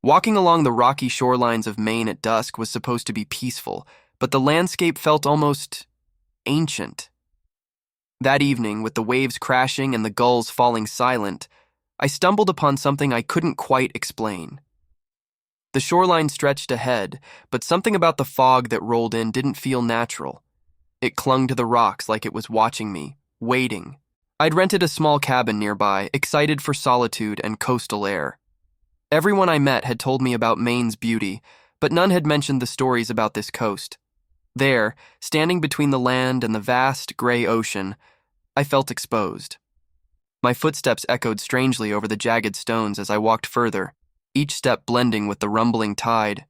Walking along the rocky shorelines of Maine at dusk was supposed to be peaceful, but the landscape felt almost ancient. That evening, with the waves crashing and the gulls falling silent, I stumbled upon something I couldn't quite explain. The shoreline stretched ahead, but something about the fog that rolled in didn't feel natural. It clung to the rocks like it was watching me, waiting. I'd rented a small cabin nearby, excited for solitude and coastal air. Everyone I met had told me about Maine's beauty, but none had mentioned the stories about this coast. There, standing between the land and the vast, gray ocean, I felt exposed. My footsteps echoed strangely over the jagged stones as I walked further, each step blending with the rumbling tide.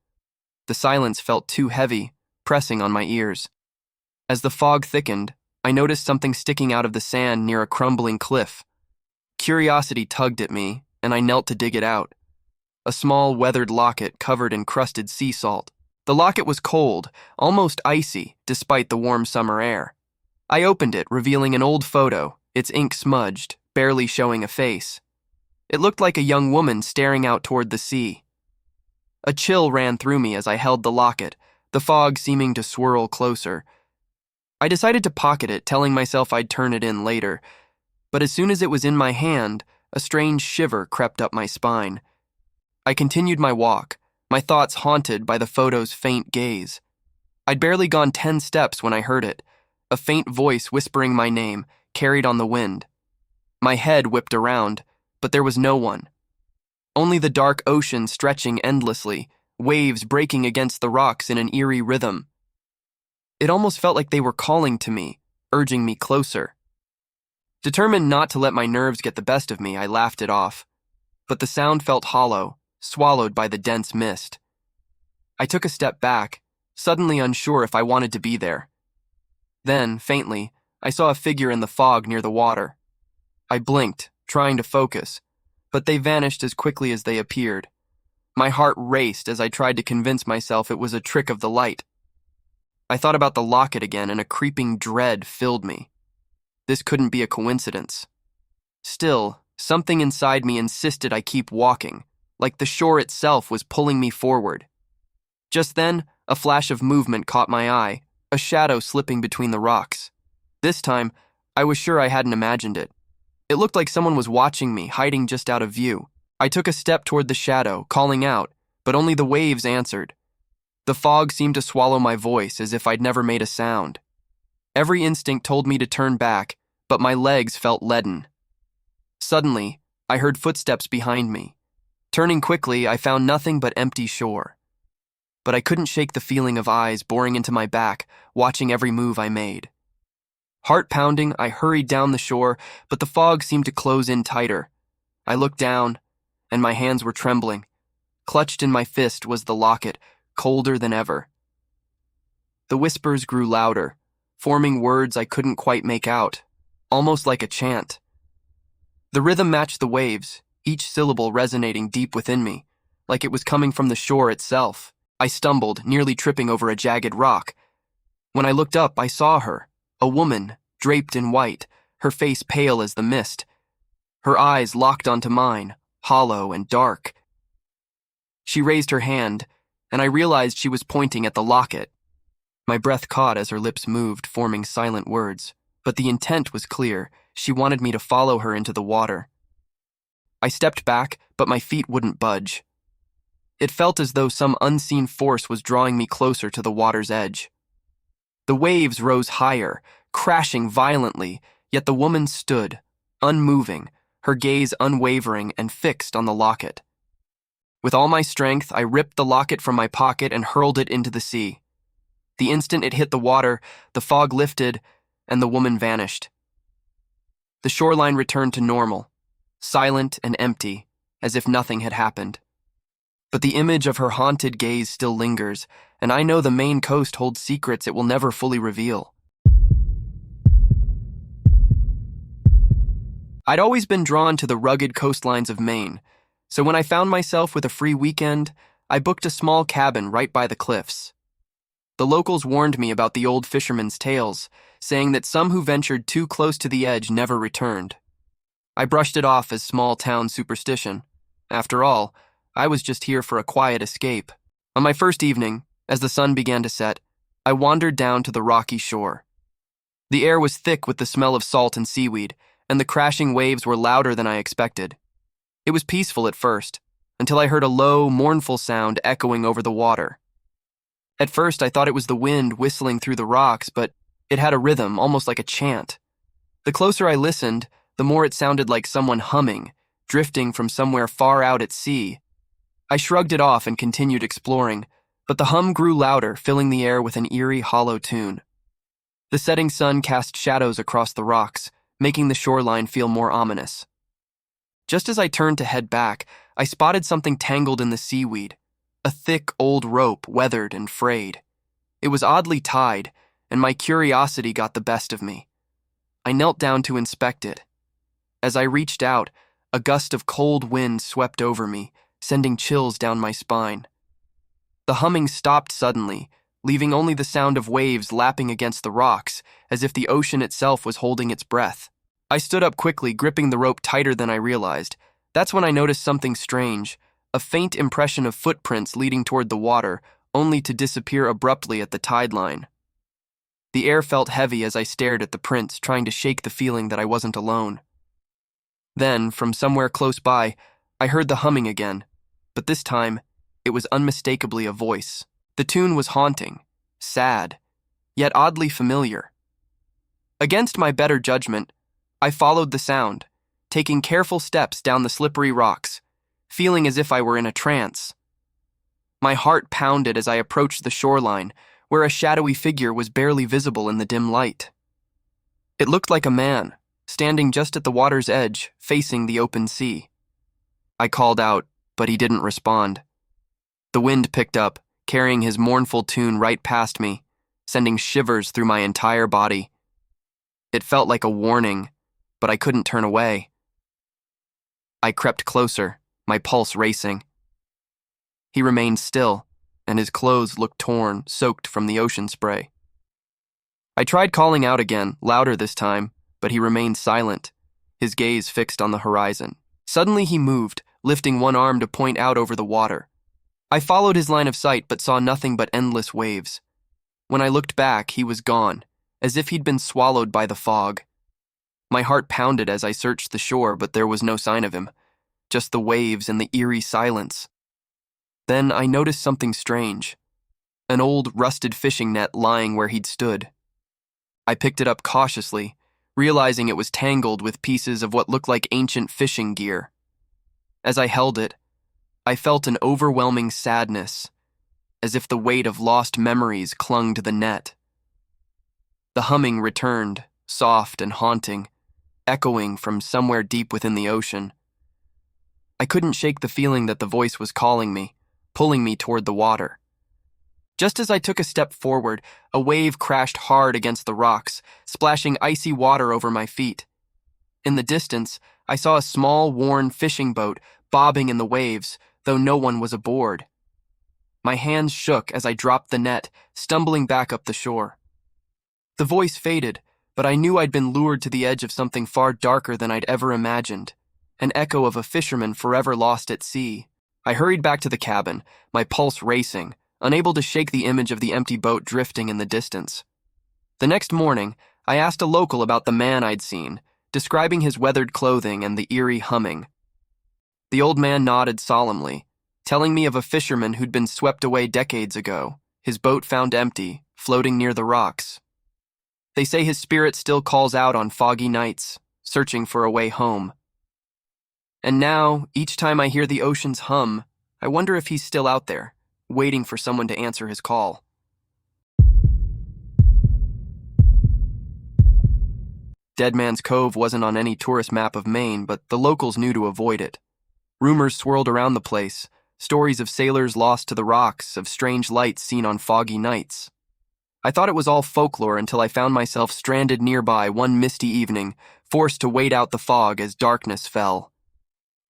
The silence felt too heavy, pressing on my ears. As the fog thickened, I noticed something sticking out of the sand near a crumbling cliff. Curiosity tugged at me, and I knelt to dig it out. A small, weathered locket covered in crusted sea salt. The locket was cold, almost icy, despite the warm summer air. I opened it, revealing an old photo, its ink smudged, barely showing a face. It looked like a young woman staring out toward the sea. A chill ran through me as I held the locket, the fog seeming to swirl closer. I decided to pocket it, telling myself I'd turn it in later, but as soon as it was in my hand, a strange shiver crept up my spine. I continued my walk, my thoughts haunted by the photo's faint gaze. I'd barely gone 10 steps when I heard it, a faint voice whispering my name, carried on the wind. My head whipped around, but there was no one. Only the dark ocean stretching endlessly, waves breaking against the rocks in an eerie rhythm. It almost felt like they were calling to me, urging me closer. Determined not to let my nerves get the best of me, I laughed it off. But the sound felt hollow, swallowed by the dense mist. I took a step back, suddenly unsure if I wanted to be there. Then, faintly, I saw a figure in the fog near the water. I blinked, trying to focus, but they vanished as quickly as they appeared. My heart raced as I tried to convince myself it was a trick of the light. I thought about the locket again, and a creeping dread filled me. This couldn't be a coincidence. Still, something inside me insisted I keep walking, like the shore itself was pulling me forward. Just then, a flash of movement caught my eye, a shadow slipping between the rocks. This time, I was sure I hadn't imagined it. It looked like someone was watching me, hiding just out of view. I took a step toward the shadow, calling out, but only the waves answered. The fog seemed to swallow my voice as if I'd never made a sound. Every instinct told me to turn back, but my legs felt leaden. Suddenly, I heard footsteps behind me. Turning quickly, I found nothing but empty shore. But I couldn't shake the feeling of eyes boring into my back, watching every move I made. Heart pounding, I hurried down the shore, but the fog seemed to close in tighter. I looked down, and my hands were trembling. Clutched in my fist was the locket, colder than ever. The whispers grew louder, forming words I couldn't quite make out, almost like a chant. The rhythm matched the waves, each syllable resonating deep within me, like it was coming from the shore itself. I stumbled, nearly tripping over a jagged rock. When I looked up, I saw her, a woman, draped in white, her face pale as the mist. Her eyes locked onto mine, hollow and dark. She raised her hand, and I realized she was pointing at the locket. My breath caught as her lips moved, forming silent words, but the intent was clear. She wanted me to follow her into the water. I stepped back, but my feet wouldn't budge. It felt as though some unseen force was drawing me closer to the water's edge. The waves rose higher, crashing violently, yet the woman stood, unmoving, her gaze unwavering and fixed on the locket. With all my strength, I ripped the locket from my pocket and hurled it into the sea. The instant it hit the water, the fog lifted, and the woman vanished. The shoreline returned to normal, silent and empty, as if nothing had happened. But the image of her haunted gaze still lingers, and I know the Maine coast holds secrets it will never fully reveal. I'd always been drawn to the rugged coastlines of Maine, so when I found myself with a free weekend, I booked a small cabin right by the cliffs. The locals warned me about the old fishermen's tales, saying that some who ventured too close to the edge never returned. I brushed it off as small-town superstition. After all, I was just here for a quiet escape. On my first evening, as the sun began to set, I wandered down to the rocky shore. The air was thick with the smell of salt and seaweed, and the crashing waves were louder than I expected. It was peaceful at first, until I heard a low, mournful sound echoing over the water. At first, I thought it was the wind whistling through the rocks, but it had a rhythm, almost like a chant. The closer I listened, the more it sounded like someone humming, drifting from somewhere far out at sea. I shrugged it off and continued exploring, but the hum grew louder, filling the air with an eerie, hollow tune. The setting sun cast shadows across the rocks, making the shoreline feel more ominous. Just as I turned to head back, I spotted something tangled in the seaweed, a thick old rope, weathered and frayed. It was oddly tied, and my curiosity got the best of me. I knelt down to inspect it. As I reached out, a gust of cold wind swept over me, sending chills down my spine. The humming stopped suddenly, leaving only the sound of waves lapping against the rocks, as if the ocean itself was holding its breath. I stood up quickly, gripping the rope tighter than I realized. That's when I noticed something strange, a faint impression of footprints leading toward the water, only to disappear abruptly at the tide line. The air felt heavy as I stared at the prints, trying to shake the feeling that I wasn't alone. Then, from somewhere close by, I heard the humming again, but this time, it was unmistakably a voice. The tune was haunting, sad, yet oddly familiar. Against my better judgment, I followed the sound, taking careful steps down the slippery rocks, feeling as if I were in a trance. My heart pounded as I approached the shoreline, where a shadowy figure was barely visible in the dim light. It looked like a man, standing just at the water's edge, facing the open sea. I called out, but he didn't respond. The wind picked up, carrying his mournful tune right past me, sending shivers through my entire body. It felt like a warning, but I couldn't turn away. I crept closer, my pulse racing. He remained still, and his clothes looked torn, soaked from the ocean spray. I tried calling out again, louder this time, but he remained silent, his gaze fixed on the horizon. Suddenly he moved, lifting one arm to point out over the water. I followed his line of sight but saw nothing but endless waves. When I looked back, he was gone, as if he'd been swallowed by the fog. My heart pounded as I searched the shore, but there was no sign of him, just the waves and the eerie silence. Then I noticed something strange, an old, rusted fishing net lying where he'd stood. I picked it up cautiously, realizing it was tangled with pieces of what looked like ancient fishing gear. As I held it, I felt an overwhelming sadness, as if the weight of lost memories clung to the net. The humming returned, soft and haunting, echoing from somewhere deep within the ocean. I couldn't shake the feeling that the voice was calling me, pulling me toward the water. Just as I took a step forward, a wave crashed hard against the rocks, splashing icy water over my feet. In the distance, I saw a small, worn fishing boat bobbing in the waves, though no one was aboard. My hands shook as I dropped the net, stumbling back up the shore. The voice faded, but I knew I'd been lured to the edge of something far darker than I'd ever imagined, an echo of a fisherman forever lost at sea. I hurried back to the cabin, my pulse racing, unable to shake the image of the empty boat drifting in the distance. The next morning, I asked a local about the man I'd seen, describing his weathered clothing and the eerie humming. The old man nodded solemnly, telling me of a fisherman who'd been swept away decades ago, his boat found empty, floating near the rocks. They say his spirit still calls out on foggy nights, searching for a way home. And now, each time I hear the ocean's hum, I wonder if he's still out there, waiting for someone to answer his call. Dead Man's Cove wasn't on any tourist map of Maine, but the locals knew to avoid it. Rumors swirled around the place, stories of sailors lost to the rocks, of strange lights seen on foggy nights. I thought it was all folklore until I found myself stranded nearby one misty evening, forced to wait out the fog as darkness fell.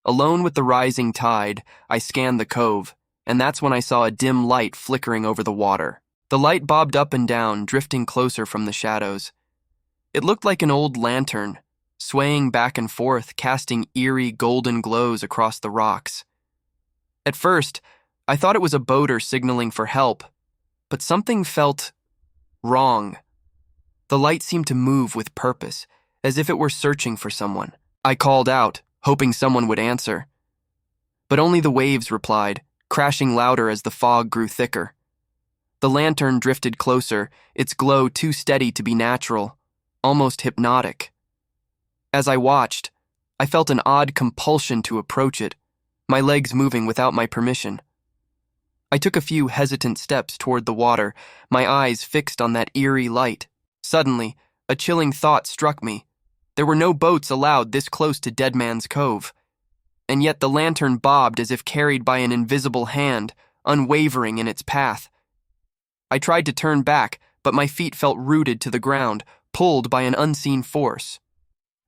Alone with the rising tide, I scanned the cove, and that's when I saw a dim light flickering over the water. The light bobbed up and down, drifting closer from the shadows. It looked like an old lantern, swaying back and forth, casting eerie golden glows across the rocks. At first, I thought it was a boater signaling for help, but something felt wrong. The light seemed to move with purpose, as if it were searching for someone. I called out, hoping someone would answer. But only the waves replied, crashing louder as the fog grew thicker. The lantern drifted closer, its glow too steady to be natural, almost hypnotic. As I watched, I felt an odd compulsion to approach it, my legs moving without my permission. I took a few hesitant steps toward the water, my eyes fixed on that eerie light. Suddenly, a chilling thought struck me. There were no boats allowed this close to Dead Man's Cove, and yet the lantern bobbed as if carried by an invisible hand, unwavering in its path. I tried to turn back, but my feet felt rooted to the ground, pulled by an unseen force.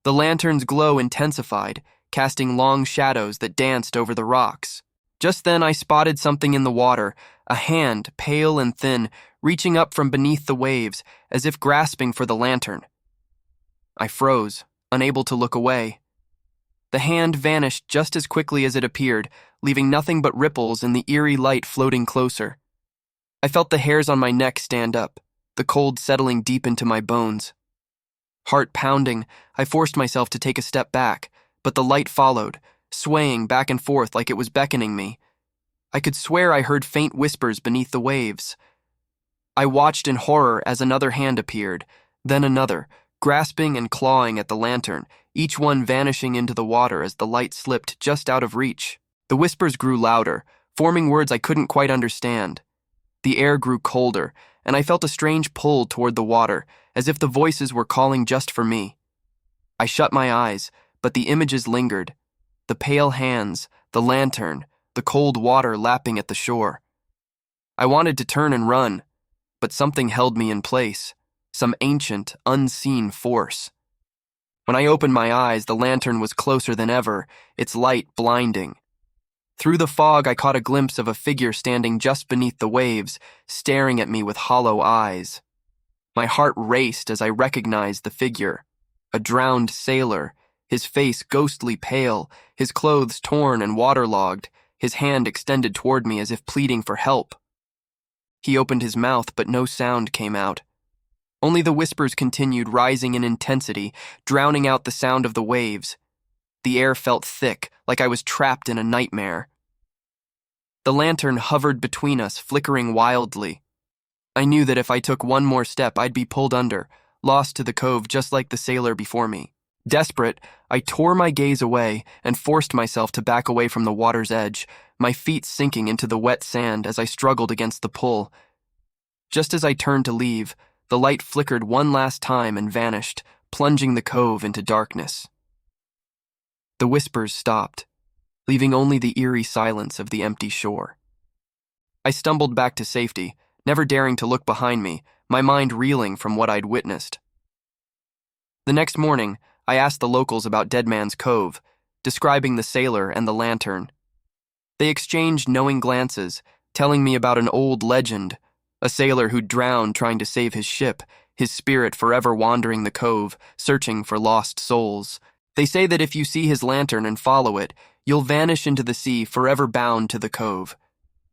The lantern's glow intensified, casting long shadows that danced over the rocks. Just then I spotted something in the water, a hand, pale and thin, reaching up from beneath the waves, as if grasping for the lantern. I froze, unable to look away. The hand vanished just as quickly as it appeared, leaving nothing but ripples in the eerie light floating closer. I felt the hairs on my neck stand up, the cold settling deep into my bones. Heart pounding, I forced myself to take a step back, but the light followed, swaying back and forth like it was beckoning me. I could swear I heard faint whispers beneath the waves. I watched in horror as another hand appeared, then another, grasping and clawing at the lantern, each one vanishing into the water as the light slipped just out of reach. The whispers grew louder, forming words I couldn't quite understand. The air grew colder, and I felt a strange pull toward the water, as if the voices were calling just for me. I shut my eyes, but the images lingered. The pale hands, the lantern, the cold water lapping at the shore. I wanted to turn and run, but something held me in place, some ancient, unseen force. When I opened my eyes, the lantern was closer than ever, its light blinding. Through the fog, I caught a glimpse of a figure standing just beneath the waves, staring at me with hollow eyes. My heart raced as I recognized the figure, a drowned sailor, his face ghostly pale, his clothes torn and waterlogged, his hand extended toward me as if pleading for help. He opened his mouth, but no sound came out. Only the whispers continued, rising in intensity, drowning out the sound of the waves. The air felt thick, like I was trapped in a nightmare. The lantern hovered between us, flickering wildly. I knew that if I took one more step, I'd be pulled under, lost to the cove just like the sailor before me. Desperate, I tore my gaze away and forced myself to back away from the water's edge, my feet sinking into the wet sand as I struggled against the pull. Just as I turned to leave, the light flickered one last time and vanished, plunging the cove into darkness. The whispers stopped, leaving only the eerie silence of the empty shore. I stumbled back to safety, never daring to look behind me, my mind reeling from what I'd witnessed. The next morning, I asked the locals about Dead Man's Cove, describing the sailor and the lantern. They exchanged knowing glances, telling me about an old legend, a sailor who'd drowned trying to save his ship, his spirit forever wandering the cove, searching for lost souls. They say that if you see his lantern and follow it, you'll vanish into the sea, forever bound to the cove.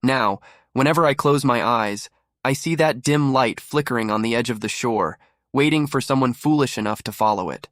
Now, whenever I close my eyes, I see that dim light flickering on the edge of the shore, waiting for someone foolish enough to follow it.